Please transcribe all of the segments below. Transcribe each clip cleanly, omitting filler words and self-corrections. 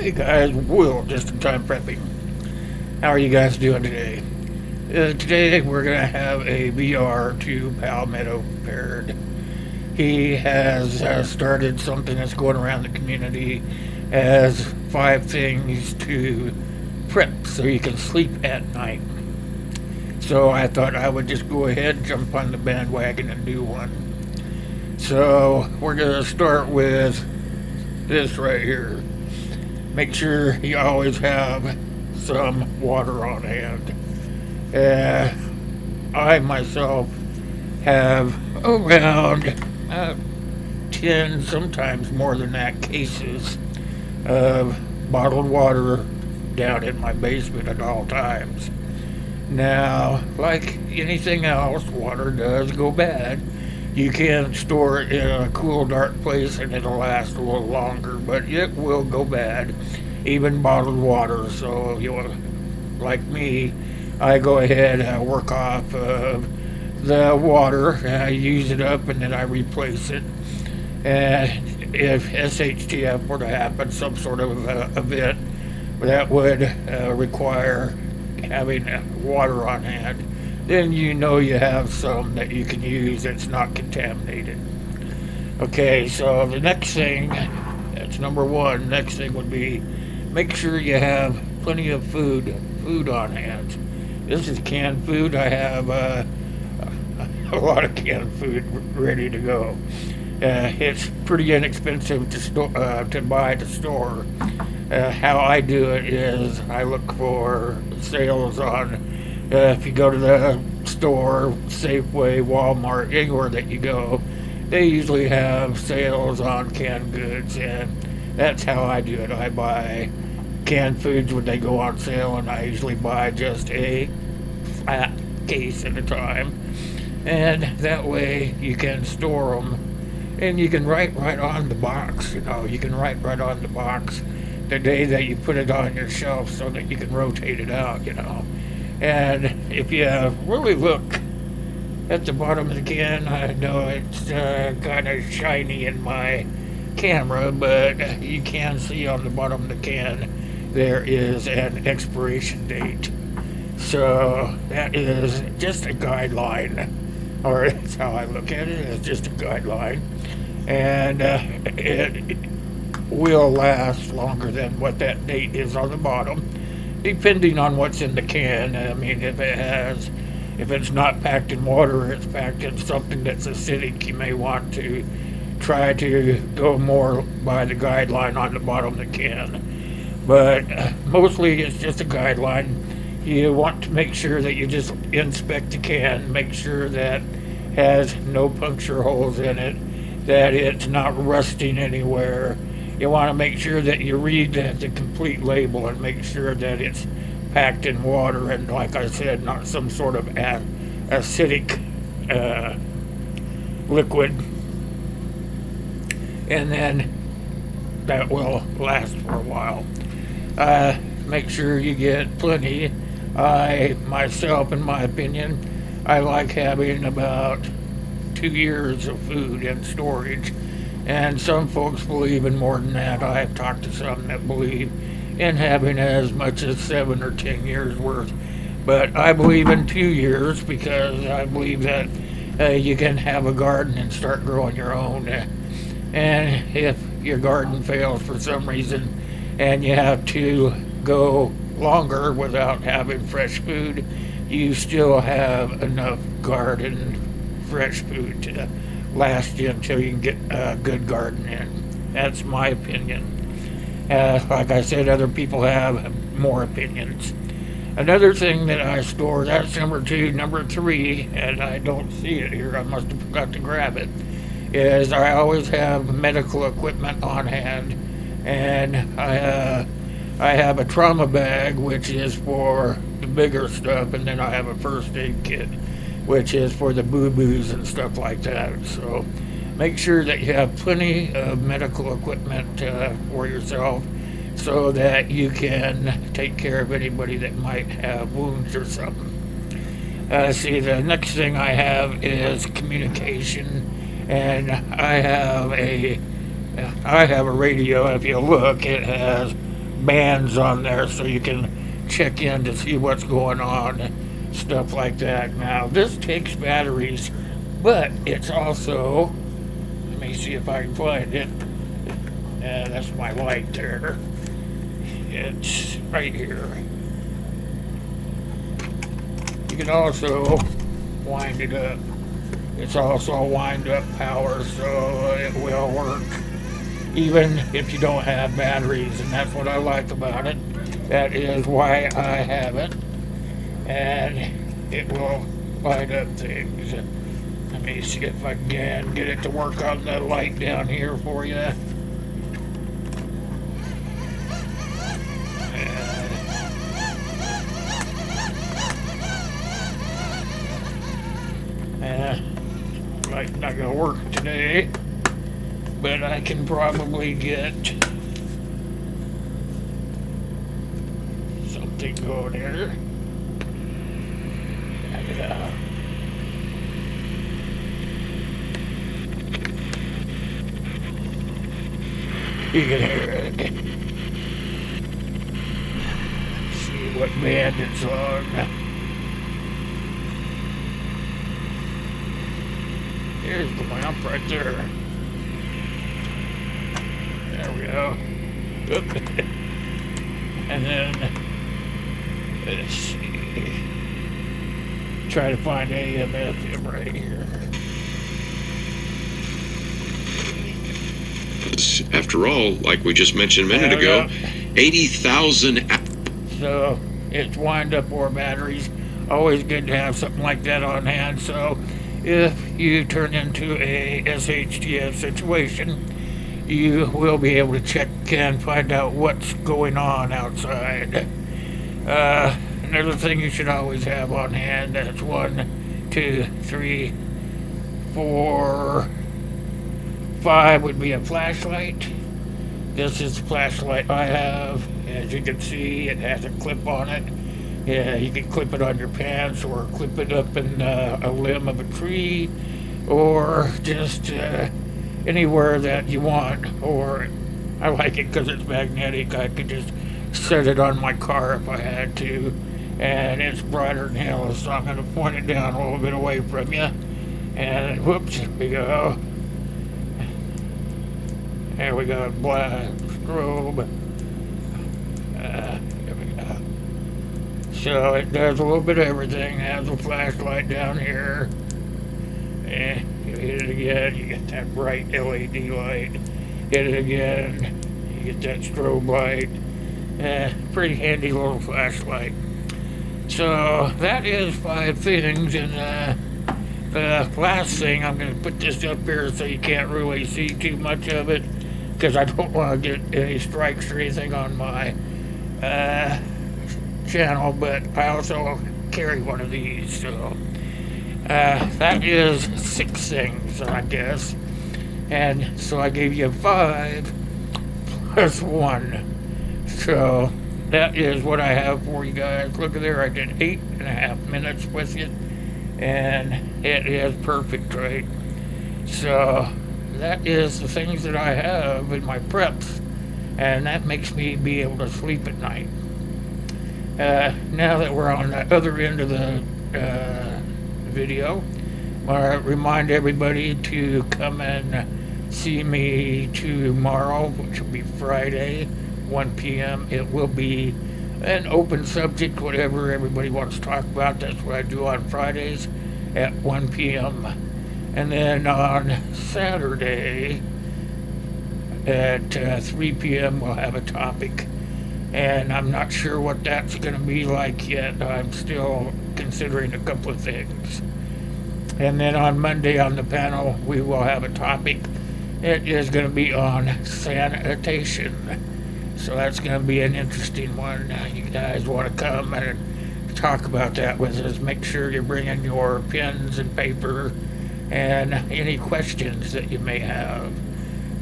Hey guys, Will, just in time prepping. How are you guys doing today? Today we're going to have a VR to Palmetto Prepared. He has started something that's going around the community as 5 things to prep so you can sleep at night. So I thought I would just go ahead and jump on the bandwagon and do one. So we're going to start with this right here. Make sure you always have some water on hand. I myself have around 10, sometimes more than that, cases of bottled water down in my basement at all times. Now, like anything else, water does go bad. You can store it in a cool, dark place and it'll last a little longer, but it will go bad, even bottled water. So, like me, I go ahead and work off of the water, and I use it up, and then I replace it. And if SHTF were to happen, some sort of event, that would require having water on hand, then you know you have some that you can use that's not contaminated. Okay, so the next thing, that's number one. Next thing would be make sure you have plenty of food on hand. This is canned food. I have a lot of canned food ready to go. It's pretty inexpensive to buy at the store. How I do it is I look for sales on. If you go to the store, Safeway, Walmart, anywhere that you go, they usually have sales on canned goods, and that's how I do it. I buy canned foods when they go on sale, and I usually buy just a flat case at a time, and that way you can store them, and you can write right on the box. You can write right on the box the day that you put it on your shelf so that you can rotate it out. And if you really look at the bottom of the can, I know it's kind of shiny in my camera, but you can see on the bottom of the can there is an expiration date. So that is just a guideline, or that's how I look at it. It's just a guideline, and it will last longer than what that date is on the bottom, depending on what's in the can. I mean, if it's not packed in water, it's packed in something that's acidic, you may want to try to go more by the guideline on the bottom of the can. But mostly it's just a guideline. You want to make sure that you just inspect the can, make sure that has no puncture holes in it, that it's not rusting anywhere. You want to make sure that you read the complete label and make sure that it's packed in water and, like I said, not some sort of acidic liquid. And then that will last for a while. Make sure you get plenty. I, myself, in my opinion, I like having about 2 years of food in storage. And some folks believe in more than that. I've talked to some that believe in having as much as 7 or 10 years worth. But I believe in 2 years because I believe that you can have a garden and start growing your own. And if your garden fails for some reason and you have to go longer without having fresh food, you still have enough garden fresh food to last you until you can get a good garden in. That's my opinion. Like I said, other people have more opinions. Another thing that I store, that's number 2. Number 3, and I don't see it here, I must have forgot to grab it, is I always have medical equipment on hand. And I have a trauma bag, which is for the bigger stuff, and then I have a first aid kit, which is for the boo-boos and stuff like that. So make sure that you have plenty of medical equipment for yourself so that you can take care of anybody that might have wounds or something. See, the next thing I have is communication, and I have a radio. If you look, it has bands on there so you can check in to see what's going on, stuff like that. Now, this takes batteries, but it's also, let me see if I can find it. That's my light there. It's right here. You can also wind it up. It's also wind up power, so it will work even if you don't have batteries, and that's what I like about it. That is why I have it, and it will light up things. Let me see if I can get it to work on the light down here for you. Light's not gonna work today, but I can probably get something going here. Yeah. You can hear it. See what band it's on. Here's the lamp right there. There we go. And then, let's see. Try to find AM FM right here. After all, like we just mentioned a minute ago, 80,000. So it's wind up or batteries. Always good to have something like that on hand. So if you turn into a SHTF situation, you will be able to check and find out what's going on outside. Another thing you should always have on hand, that's 1, 2, 3, 4, 5 would be a flashlight. This is the flashlight I have. As you can see, it has a clip on it. Yeah, you can clip it on your pants or clip it up in a limb of a tree, or just anywhere that you want. Or I like it because it's magnetic. I could just set it on my car if I had to, and it's brighter than hell. So I'm going to point it down a little bit away from you, and whoops, here we go. There we go, black strobe. There we go. So it does a little bit of everything. It has a flashlight down here. And you hit it again, you get that bright LED light. Hit it again, you get that strobe light. Pretty handy little flashlight. So that is 5 things, and the last thing, I'm going to put this up here so you can't really see too much of it, because I don't want to get any strikes or anything on my channel, but I also carry one of these, so that is 6 things, I guess. And so I gave you 5 plus 1. So that is what I have for you guys. Look at there, I did 8.5 minutes with you, and it is perfect, right? So that is the things that I have in my preps, and that makes me be able to sleep at night. Now that we're on the other end of the video, I want to remind everybody to come and see me tomorrow, which will be Friday, 1 p.m. It will be an open subject, whatever everybody wants to talk about. That's what I do on Fridays at 1 p.m. And then on Saturday at 3 p.m. we'll have a topic. And I'm not sure what that's going to be like yet. I'm still considering a couple of things. And then on Monday on the panel, we will have a topic. It is going to be on sanitation. So that's going to be an interesting one. You guys want to come and talk about that with us. Make sure you bring in your pens and paper and any questions that you may have.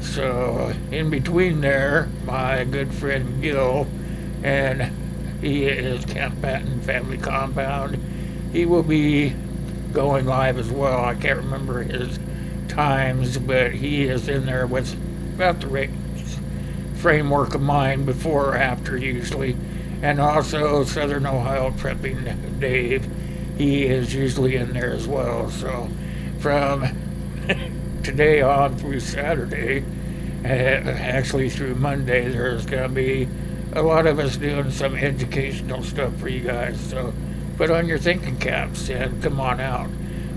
So in between there, my good friend Gil, and he is Camp Patton Family Compound. He will be going live as well. I can't remember his times, but he is in there with about the rates. framework of mind before or after usually. And also Southern Ohio Prepping Dave, he is usually in there as well. So from today on through Saturday, actually through Monday, there's going to be a lot of us doing some educational stuff for you guys. So put on your thinking caps and come on out.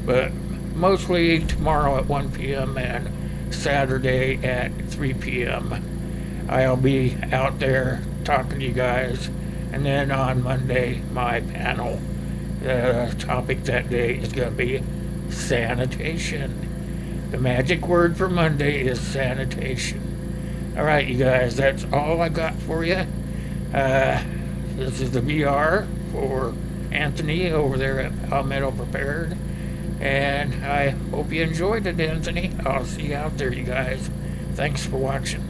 But mostly tomorrow at 1 p.m. and Saturday at 3 p.m. I'll be out there talking to you guys. And then on Monday, my panel, the topic that day is going to be sanitation. The magic word for Monday is sanitation. All right, you guys, that's all I got for you. This is the VR for Anthony over there at Palmetto Prepared. And I hope you enjoyed it, Anthony. I'll see you out there, you guys. Thanks for watching.